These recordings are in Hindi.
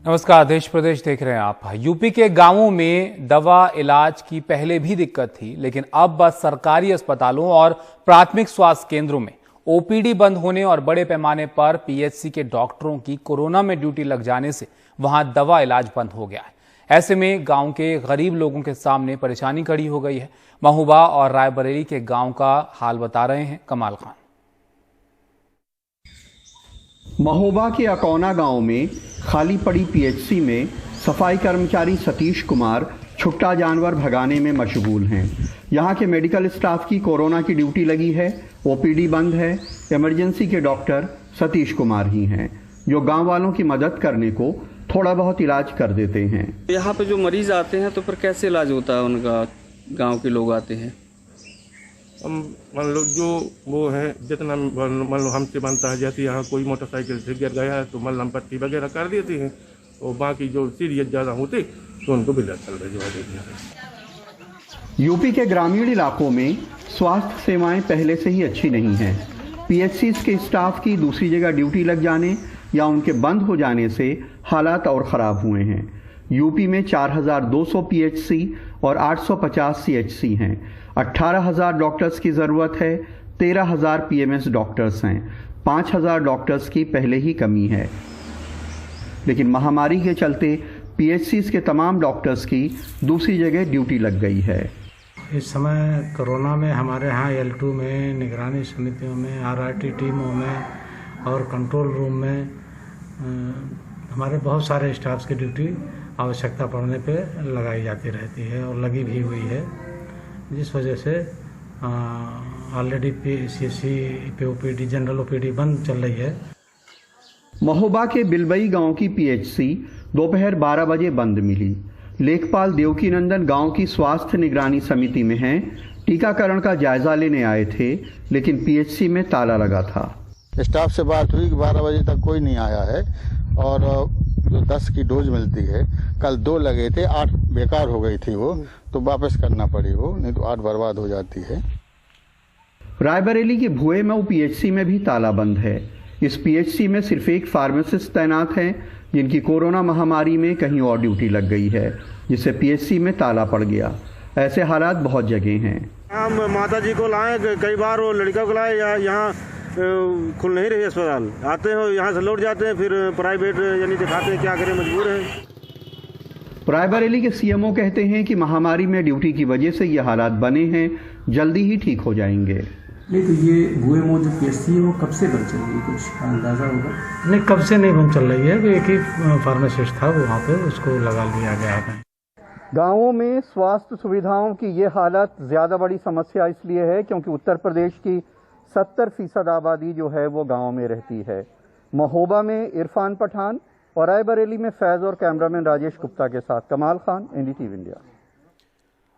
नमस्कार, देश प्रदेश देख रहे हैं आप। यूपी के गांवों में दवा इलाज की पहले भी दिक्कत थी, लेकिन अब बस सरकारी अस्पतालों और प्राथमिक स्वास्थ्य केंद्रों में ओपीडी बंद होने और बड़े पैमाने पर पीएचसी के डॉक्टरों की कोरोना में ड्यूटी लग जाने से वहां दवा इलाज बंद हो गया है। ऐसे में गांव के गरीब लोगों के सामने परेशानी खड़ी हो गई है। महोबा और रायबरेली के गांव का हाल बता रहे हैं कमाल खान। महोबा के अकौना गांव में खाली पड़ी पीएचसी में सफाई कर्मचारी सतीश कुमार छुट्टा जानवर भगाने में मशगूल हैं। यहां के मेडिकल स्टाफ की कोरोना की ड्यूटी लगी है, ओपीडी बंद है। इमरजेंसी के डॉक्टर सतीश कुमार ही हैं, जो गांव वालों की मदद करने को थोड़ा बहुत इलाज कर देते हैं। यहाँ पे जो मरीज आते हैं तो फिर कैसे इलाज होता है उनका? गाँव के लोग आते हैं, मान लो जो वो है जितना मान लो हमसे बनता है, जैसे यहाँ कोई मोटरसाइकिल से गिर गया है तो मलहम पट्टी वगैरह कर देते हैं, और बाकी जो सीरियस ज़्यादा होते तो उनको बिलासपुर भिजवा देते हैं। यूपी के ग्रामीण इलाकों में स्वास्थ्य सेवाएं पहले से ही अच्छी नहीं हैं। पीएचसी के स्टाफ की दूसरी जगह ड्यूटी लग जाने या उनके बंद हो जाने से हालात और ख़राब हुए हैं। यूपी में 4200 पीएचसी और 850 सीएचसी हैं। 18,000 डॉक्टर्स की ज़रूरत है। 13,000 पीएमएस डॉक्टर्स हैं। 5,000 डॉक्टर्स की पहले ही कमी है, लेकिन महामारी के चलते पीएचसी के तमाम डॉक्टर्स की दूसरी जगह ड्यूटी लग गई है। इस समय कोरोना में हमारे यहाँ L2 में, निगरानी समितियों में, RRT टीमों में और कंट्रोल रूम में हमारे बहुत सारे स्टाफ्स की ड्यूटी आवश्यकता पड़ने पे लगाई जाती रहती है और लगी भी हुई है, जिस वजह से ऑलरेडी पीसीसी पे ओपीडी, जनरल ओपीडी बंद चल रही है। महोबा के बिलबई गांव की पीएचसी दोपहर 12 बजे बंद मिली। लेखपाल देवकीनंदन गांव की स्वास्थ्य निगरानी समिति में हैं। टीकाकरण का जायजा लेने आए थे, लेकिन पीएचसी में ताला लगा था। स्टाफ से बात हुई कि 12 बजे तक कोई नहीं आया है, और जो 10 की डोज मिलती है, कल 2 लगे थे, 8 बेकार हो गई थी वो, तो वापस करना पड़ी वो, नहीं तो 8 बर्बाद हो जाती है। रायबरेली के भुए में पीएचसी में भी ताला बंद है। इस पीएचसी में सिर्फ एक फार्मासिस्ट तैनात हैं, जिनकी कोरोना महामारी में कहीं और ड्यूटी लग गई है, जिससे पीएचसी में ताला पड़ गया। ऐसे हालात बहुत जगह हैं। हम माता जी को लाए, कई बार वो लड़का को लाए, यहाँ खुल नहीं रही अस्पताल। आते हैं यहाँ से लौट जाते हैं, फिर प्राइवेट यानी दिखाते हैं, क्या करें, मजबूर हैं। रायबरेली के सीएमओ कहते हैं कि महामारी में ड्यूटी की वजह से ये हालात बने हैं, जल्दी ही ठीक हो जाएंगे। नहीं तो ये भुए में जो पीएचसी है वो कब से बन चल रही है, कुछ अंदाजा होगा? नहीं, कब से नहीं बन चल रही है। एक ही फार्मासिस्ट था वहाँ पे, उसको लगा लिया गया है। गांवों में स्वास्थ्य सुविधाओं की ये हालत ज़्यादा बड़ी समस्या इसलिए है क्योंकि उत्तर प्रदेश की 70% आबादी जो है वो गांव में रहती है। महोबा में इरफान पठान और रायबरेली में फैज़ और कैमरामैन राजेश गुप्ता के साथ कमाल खान, NDTV इंडिया।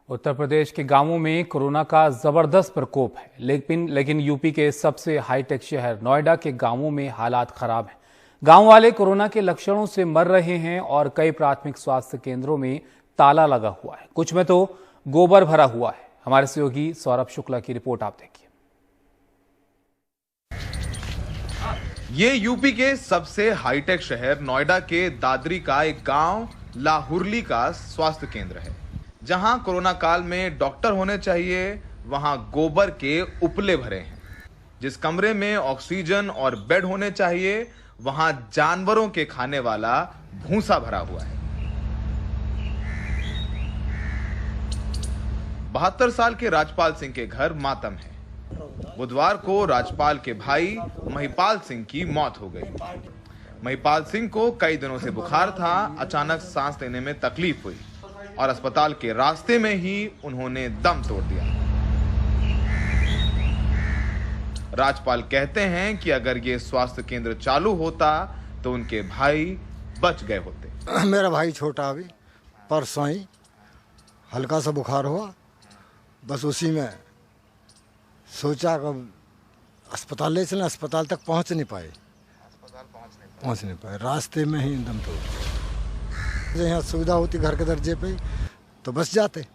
उत्तर प्रदेश के गांवों में कोरोना का जबरदस्त प्रकोप है, लेकिन यूपी के सबसे हाईटेक शहर नोएडा के गांवों में हालात खराब हैं। गांव वाले कोरोना के लक्षणों से मर रहे हैं और कई प्राथमिक स्वास्थ्य केंद्रों में ताला लगा हुआ है, कुछ में तो गोबर भरा हुआ है। हमारे सहयोगी सौरभ शुक्ला की रिपोर्ट आप देखिए। ये यूपी के सबसे हाईटेक शहर नोएडा के दादरी का एक गांव लाहुरली का स्वास्थ्य केंद्र है, जहां कोरोना काल में डॉक्टर होने चाहिए, वहां गोबर के उपले भरे हैं। जिस कमरे में ऑक्सीजन और बेड होने चाहिए, वहां जानवरों के खाने वाला भूसा भरा हुआ है। 72 साल के राजपाल सिंह के घर मातम है। बुधवार को राजपाल के भाई महिपाल सिंह की मौत हो गई। महिपाल सिंह को कई दिनों से बुखार था, अचानक सांस लेने में तकलीफ हुई और अस्पताल के रास्ते में ही उन्होंने दम तोड़ दिया। राजपाल कहते हैं कि अगर ये स्वास्थ्य केंद्र चालू होता तो उनके भाई बच गए होते। मेरा भाई छोटा, अभी परसों ही हल्का सा बुखार हुआ, बस उसी में सोचा कब अस्पताल ले चलें, अस्पताल तक पहुंच नहीं पाए, रास्ते में ही दम तोड़। यहाँ सुविधा होती घर के दर्जे पे तो बस जाते।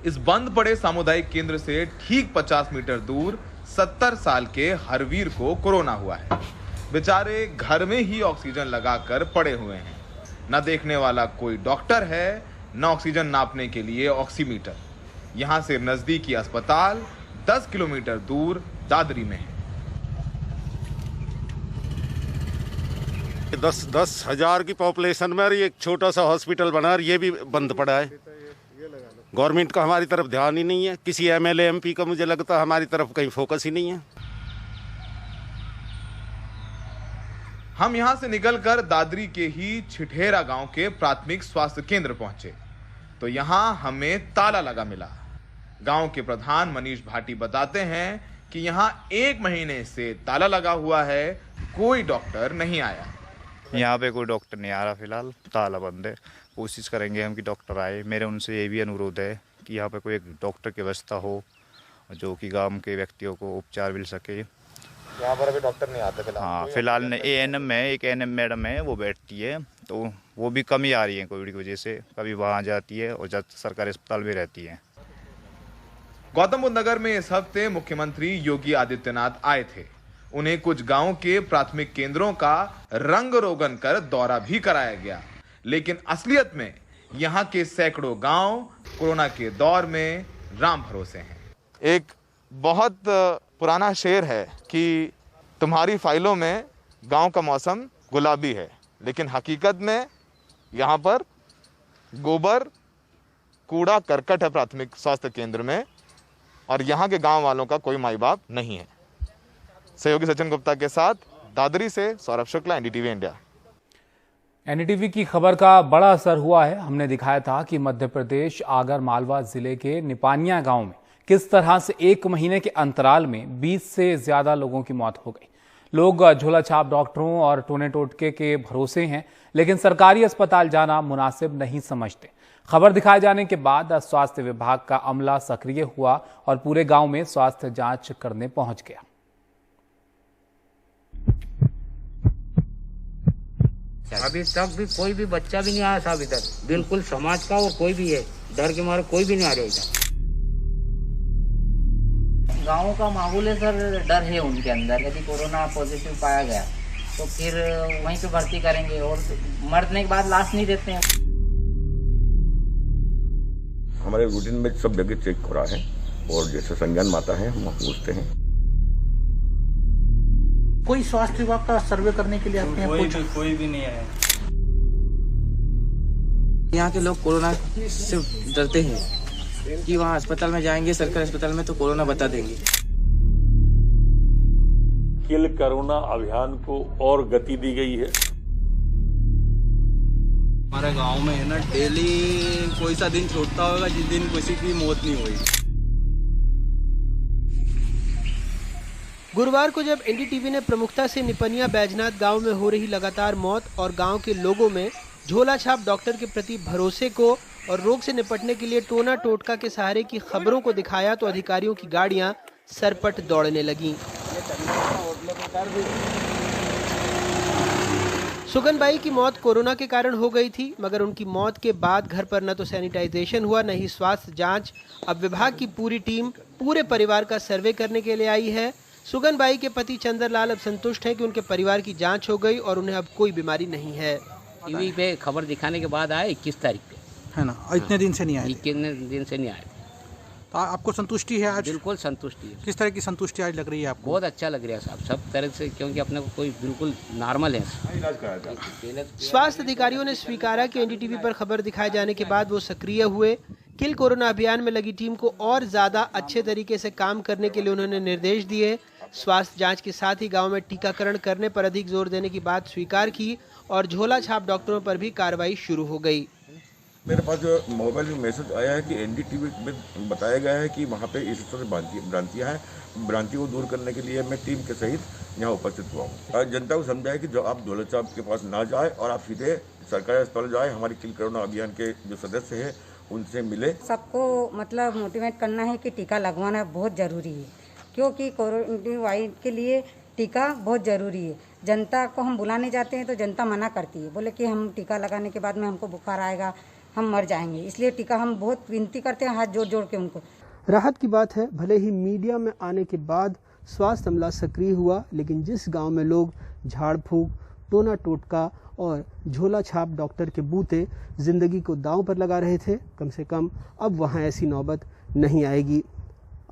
इस बंद पड़े सामुदायिक केंद्र से ठीक 50 मीटर दूर 70 साल के हरवीर को कोरोना हुआ है। बेचारे घर में ही ऑक्सीजन लगाकर पड़े हुए हैं। न देखने वाला कोई डॉक्टर है, न ऑक्सीजन नापने के लिए ऑक्सीमीटर। यहां से नजदीकी अस्पताल 10 किलोमीटर दूर दादरी में है। 10 हजार की पॉपुलेशन में एक छोटा सा हॉस्पिटल बना, ये भी बंद पड़ा है। गवर्नमेंट का हमारी तरफ ध्यान ही नहीं है, किसी एमएलए एमपी का मुझे लगता है हमारी तरफ कहीं फोकस ही नहीं है। हम यहां से निकलकर दादरी के ही छिठेरा गांव के प्राथमिक स्वास्थ्य केंद्र पहुंचे तो यहां हमें ताला लगा मिला। गांव के प्रधान मनीष भाटी बताते हैं कि यहां 1 महीने से ताला लगा हुआ है, कोई डॉक्टर नहीं आया। यहाँ पे कोई डॉक्टर नहीं आ रहा, फिलहाल ताला बंद है। कोशिश करेंगे हम कि डॉक्टर आए। मेरे उनसे ये भी अनुरोध है कि यहाँ पे कोई एक डॉक्टर की व्यवस्था हो जो कि गांव के व्यक्तियों को उपचार मिल सके। यहाँ पर अभी डॉक्टर नहीं आते फिलहाल? हाँ, फिलहाल एएनएम में एक एएनएम मैडम है, वो बैठती है, तो वो भी कमी आ रही है कोविड की वजह से। कभी वहाँ जाती है और सरकारी अस्पताल में रहती है। गौतम बुद्ध नगर में इस हफ्ते मुख्यमंत्री योगी आदित्यनाथ आए थे। उन्हें कुछ गांव के प्राथमिक केंद्रों का रंग रोगन कर दौरा भी कराया गया, लेकिन असलियत में यहां के सैकड़ों गांव कोरोना के दौर में राम भरोसे हैं। एक बहुत पुराना शेर है कि तुम्हारी फाइलों में गांव का मौसम गुलाबी है, लेकिन हकीकत में यहां पर गोबर कूड़ा करकट है प्राथमिक स्वास्थ्य केंद्र में, और यहां के गांव वालों का कोई माई बाप नहीं है। सहयोगी सचिन गुप्ता के साथ दादरी से Saurabh Shukla, NDTV India. NDTV की खबर का बड़ा असर हुआ है। हमने दिखाया था कि मध्य प्रदेश आगर मालवा जिले के निपानिया गांव में किस तरह से 1 महीने के अंतराल में 20 से ज्यादा लोगों की मौत हो गई। लोग झोला छाप डॉक्टरों और टोने टोटके के भरोसे हैं, लेकिन सरकारी अस्पताल जाना मुनासिब नहीं समझते। खबर दिखाए जाने के बाद स्वास्थ्य विभाग का अमला सक्रिय हुआ और पूरे गांव में स्वास्थ्य जांच करने पहुंच गया। अभी तक भी कोई भी बच्चा भी नहीं आया साहब इधर, बिल्कुल समाज का और कोई भी है, डर के मारे कोई भी नहीं आ रहा इधर। गाँव का माहौल है सर, डर है उनके अंदर। यदि कोरोना पॉजिटिव पाया गया तो फिर वहीं पे भर्ती करेंगे और मरने के बाद लाश नहीं देते हैं। हमारे रूटीन में सब जगह चेक हो रहा है और जैसे संज्ञान माता है हम पूछते हैं। कोई स्वास्थ्य विभाग का सर्वे करने के लिए आते हैं? कोई भी नहीं आया। यहाँ के लोग कोरोना से डरते हैं कि वहाँ अस्पताल में जाएंगे, सरकारी अस्पताल में तो कोरोना बता देंगे। किल कोरोना अभियान को और गति दी गई है। हमारे गांव में है ना, डेली कोई सा दिन छूटता होगा जिस दिन किसी की मौत नहीं हुई। गुरुवार को जब एनडीटीवी ने प्रमुखता से निपनिया बैजनाथ गांव में हो रही लगातार मौत और गांव के लोगों में झोला छाप डॉक्टर के प्रति भरोसे को और रोग से निपटने के लिए टोना टोटका के सहारे की खबरों को दिखाया तो अधिकारियों की गाड़ियां सरपट दौड़ने लगीं। सुगनबाई की मौत कोरोना के कारण हो गई थी, मगर उनकी मौत के बाद घर पर न तो सैनिटाइजेशन हुआ, न ही स्वास्थ्य जांच। अब विभाग की पूरी टीम पूरे परिवार का सर्वे करने के लिए आई है। सुगनबाई के पति चंद्रलाल अब संतुष्ट हैं कि उनके परिवार की जांच हो गई और उन्हें अब कोई बीमारी नहीं है। टीवी पे खबर दिखाने के बाद आए 21 तारीख पे, है ना? इतने दिन से नहीं आए? इतने दिन से नहीं आए। तो आपको संतुष्टि है आज? बिल्कुल संतुष्टि है। किस तरह की संतुष्टि आज लग रही है आपको? बहुत अच्छा लग रहा है साहब, सब तरह से, क्योंकि अपने को कोई बिल्कुल नॉर्मल है। स्वास्थ्य अधिकारियों ने स्वीकारा कि एनडीटीवी पर खबर दिखाए जाने के बाद वो सक्रिय हुए। किल कोरोना अभियान में लगी टीम को और ज्यादा अच्छे तरीके से काम करने के लिए उन्होंने निर्देश दिए। स्वास्थ्य जांच के साथ ही गांव में टीकाकरण करने पर अधिक जोर देने की बात स्वीकार की और झोला छाप डॉक्टरों पर भी कार्रवाई शुरू हो गई। मेरे पास जो मोबाइल में मैसेज आया है कि एनडीटीवी में बताया गया है कि वहाँ पे इस तरह से भ्रांतियाँ हैं। भ्रांति को दूर करने के लिए मैं टीम के सहित यहाँ उपस्थित हुआ हूँ। जनता को समझाया कि जो आप झोला छाप के पास ना जाए और आप सीधे सरकारी अस्पताल जाए। हमारी किल कोरोना अभियान के जो सदस्य हैं उनसे मिले। सबको मतलब मोटिवेट करना है कि टीका लगवाना बहुत ज़रूरी है, क्योंकि कोरोना वायरस के लिए टीका बहुत ज़रूरी है। जनता को हम बुलाने जाते हैं तो जनता मना करती है, बोले कि हम टीका लगाने के बाद में हमको बुखार आएगा, हम मर जाएंगे, इसलिए टीका हम बहुत विनती करते हैं हाथ जोड़ जोड़ के उनको। राहत की बात है, भले ही मीडिया में आने के बाद स्वास्थ्य अमला सक्रिय हुआ, लेकिन जिस गांव में लोग झाड़ फूंक, टोना टोटका और झोला छाप डॉक्टर के बूते जिंदगी को दांव पर लगा रहे थे। कम से कम अब वहां ऐसी नौबत नहीं आएगी।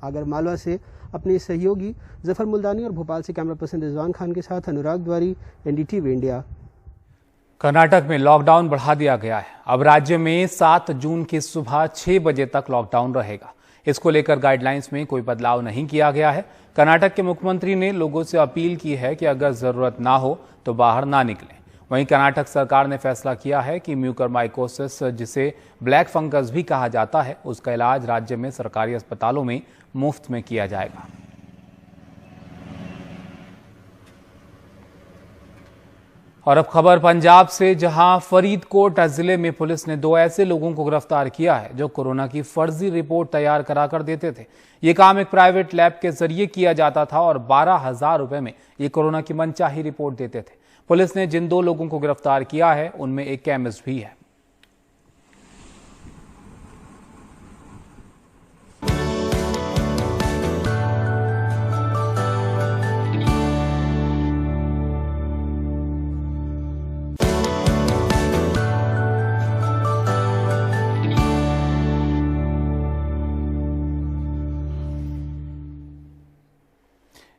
आगरमालवा से अपने सहयोगी जफर मुल्तानी और भोपाल से कैमरा पर्सन रिजवान खान के साथ अनुराग द्वारी, एनडीटीवी इंडिया। कर्नाटक में लॉकडाउन बढ़ा दिया गया है। अब राज्य में 7 जून की सुबह 6 बजे तक लॉकडाउन रहेगा। इसको लेकर गाइडलाइंस में कोई बदलाव नहीं किया गया है। कर्नाटक के मुख्यमंत्री ने लोगों से अपील की है कि अगर जरूरत ना हो तो बाहर ना निकलें। वहीं कर्नाटक सरकार ने फैसला किया है कि म्यूकरमाइकोसिस, जिसे ब्लैक फंगस भी कहा जाता है, उसका इलाज राज्य में सरकारी अस्पतालों में मुफ्त में किया जाएगा। और अब खबर पंजाब से, जहां फरीदकोट जिले में पुलिस ने 2 ऐसे लोगों को गिरफ्तार किया है जो कोरोना की फर्जी रिपोर्ट तैयार कराकर देते थे। ये काम एक प्राइवेट लैब के जरिए किया जाता था और 12,000 रुपए में ये कोरोना की मनचाही रिपोर्ट देते थे। पुलिस ने जिन 2 लोगों को गिरफ्तार किया है उनमें एक केमिस्ट भी है।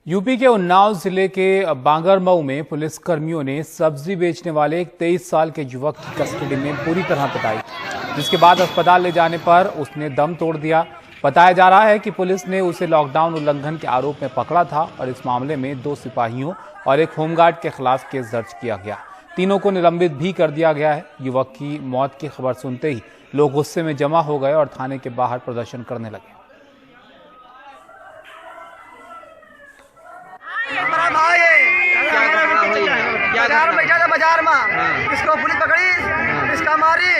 यूपी के उन्नाव जिले के बांगरमऊ में पुलिस कर्मियों ने सब्जी बेचने वाले एक 23 साल के युवक की कस्टडी में पूरी तरह पिटाई, जिसके बाद अस्पताल ले जाने पर उसने दम तोड़ दिया। बताया जा रहा है कि पुलिस ने उसे लॉकडाउन उल्लंघन के आरोप में पकड़ा था और इस मामले में 2 सिपाहियों और एक होमगार्ड के खिलाफ केस दर्ज किया गया। तीनों को निलंबित भी कर दिया गया है। युवक की मौत की खबर सुनते ही लोग गुस्से में जमा हो गए और थाने के बाहर प्रदर्शन करने लगे। बाजार में इसको पुलिस पकड़ी, इसका मारी,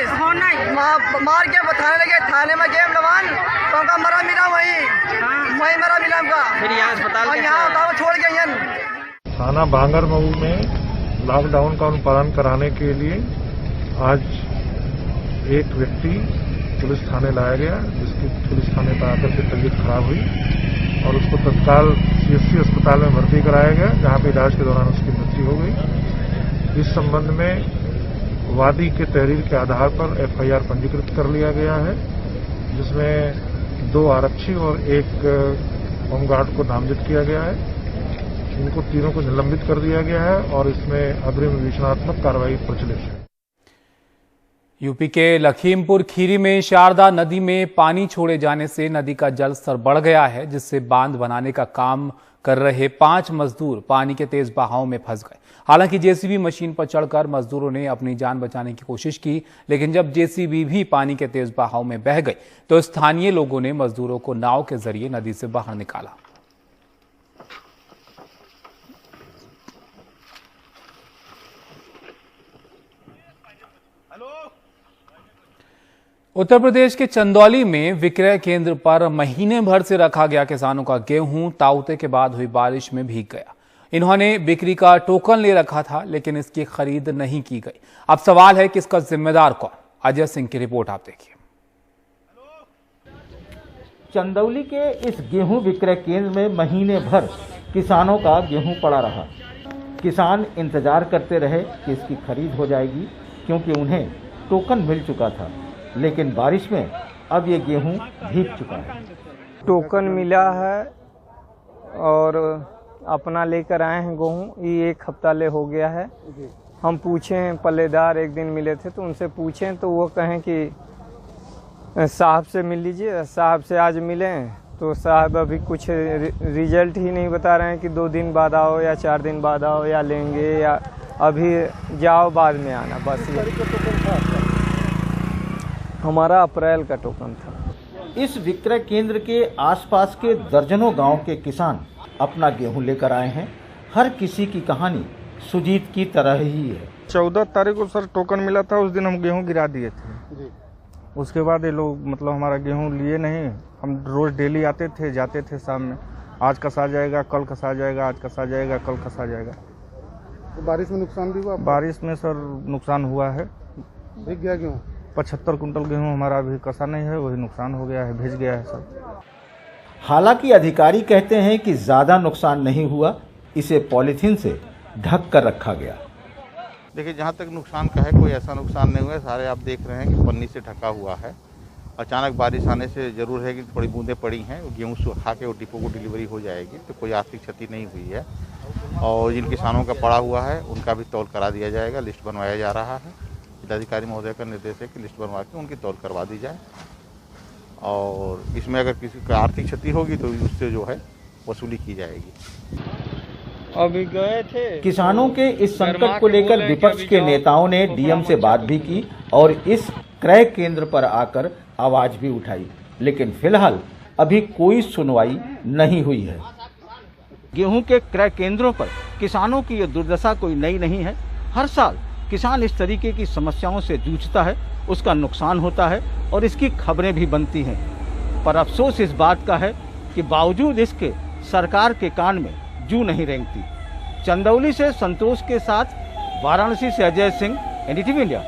मार के थाने लगे। थाने में गए नवान तो उनका मरा मिला, वहीं मरा मिला उनका। फिर यहाँ अस्पताल यहाँ छोड़ गए। थाना बांगरमऊ में लॉकडाउन का पालन कराने के लिए आज एक व्यक्ति पुलिस थाने लाया गया, जिसकी पुलिस थाने पर आकर के तबीयत खराब हुई और उसको तत्काल सीएससी अस्पताल में भर्ती कराया गया, जहां पे इलाज के दौरान उसकी मृत्यु हो गई। इस संबंध में वादी के तहरीर के आधार पर एफआईआर पंजीकृत कर लिया गया है, जिसमें 2 आरक्षी और 1 होमगार्ड को नामजद किया गया है। इनको तीनों को निलंबित कर दिया गया है और इसमें अग्रिम विवेचनात्मक कार्रवाई प्रचलित है। यूपी के लखीमपुर खीरी में शारदा नदी में पानी छोड़े जाने से नदी का जलस्तर बढ़ गया है, जिससे बांध बनाने का काम कर रहे 5 मजदूर पानी के तेज बहाव में फंस गए। हालांकि जेसीबी मशीन पर चढ़कर मजदूरों ने अपनी जान बचाने की कोशिश की, लेकिन जब जेसीबी भी पानी के तेज बहाव में बह गई तो स्थानीय लोगों ने मजदूरों को नाव के जरिए नदी से बाहर निकाला। उत्तर प्रदेश के चंदौली में विक्रय केंद्र पर महीने भर से रखा गया किसानों का गेहूं ताउते के बाद हुई बारिश में भीग गया। इन्होंने बिक्री का टोकन ले रखा था, लेकिन इसकी खरीद नहीं की गई। अब सवाल है कि इसका जिम्मेदार कौन? अजय सिंह की रिपोर्ट आप देखिए। चंदौली के इस गेहूं विक्रय केंद्र में महीने भर किसानों का गेहूं पड़ा रहा। किसान इंतजार करते रहे कि इसकी खरीद हो जाएगी, क्योंकि उन्हें टोकन मिल चुका था, लेकिन बारिश में अब ये गेहूं भीग चुका है। टोकन मिला है और अपना लेकर आए हैं गेहूं। ये 1 हफ्ता ले हो गया है। हम पूछे हैं, पल्लेदार एक दिन मिले थे तो उनसे पूछें तो वो कहें कि साहब से मिल लीजिए। साहब से आज मिले तो साहब अभी कुछ रिजल्ट ही नहीं बता रहे हैं कि 2 दिन बाद आओ या 4 दिन बाद आओ या लेंगे या अभी जाओ बाद में आना। बस हमारा अप्रैल का टोकन था। इस विक्रय केंद्र के आसपास के दर्जनों गांव के किसान अपना गेहूं लेकर आए हैं। हर किसी की कहानी सुजीत की तरह ही है। 14 तारीख को सर टोकन मिला था, उस दिन हम गेहूं गिरा दिए थे। उसके बाद ये लोग हमारा गेहूं लिए नहीं। हम रोज डेली आते थे जाते थे शाम में। आज कसा जाएगा, कल कसा जाएगा, आज कसा जाएगा, कल कसा जाएगा। तो बारिश में नुकसान भी हुआ? बारिश में सर नुकसान हुआ है। भीग गया गेहूं? 75 कुंटल गेहूं हमारा अभी कसा नहीं है, वही नुकसान हो गया है, भिज गया है सब। हालांकि अधिकारी कहते हैं कि ज्यादा नुकसान नहीं हुआ। इसे पॉलीथीन से ढक कर रखा गया। देखिए, जहाँ तक नुकसान का है, कोई ऐसा नुकसान नहीं हुआ है। सारे आप देख रहे हैं कि पन्नी से ढका हुआ है। अचानक बारिश आने से जरूर है कि थोड़ी बूंदें पड़ी हैं, गेहूँ सुखा के और डिपो को डिलीवरी हो जाएगी, तो कोई आर्थिक क्षति नहीं हुई है। और जिन किसानों का पड़ा हुआ है उनका भी तौल करा दिया जाएगा, लिस्ट बनवाया जा रहा है। जिलाधिकारी महोदय का निर्देश है कि लिस्ट बनवा के उनकी तौल करवा दी जाए, और इसमें अगर किसी का आर्थिक क्षति होगी तो उससे जो है वसूली की जाएगी। अभी गए थे। किसानों के इस संकट को लेकर विपक्ष के नेताओं ने डीएम से बात भी की और इस क्रय केंद्र पर आकर आवाज भी उठाई, लेकिन फिलहाल अभी कोई सुनवाई नहीं हुई है। गेहूं के क्रय केंद्रों पर किसानों की ये दुर्दशा कोई नई नहीं है। हर साल किसान इस तरीके की समस्याओं से जूझता है, उसका नुकसान होता है और इसकी खबरें भी बनती हैं। पर अफसोस इस बात का है कि बावजूद इसके सरकार के कान में जू नहीं रेंगती। चंदौली से संतोष के साथ वाराणसी से अजय सिंह, एनडीटीवी इंडिया।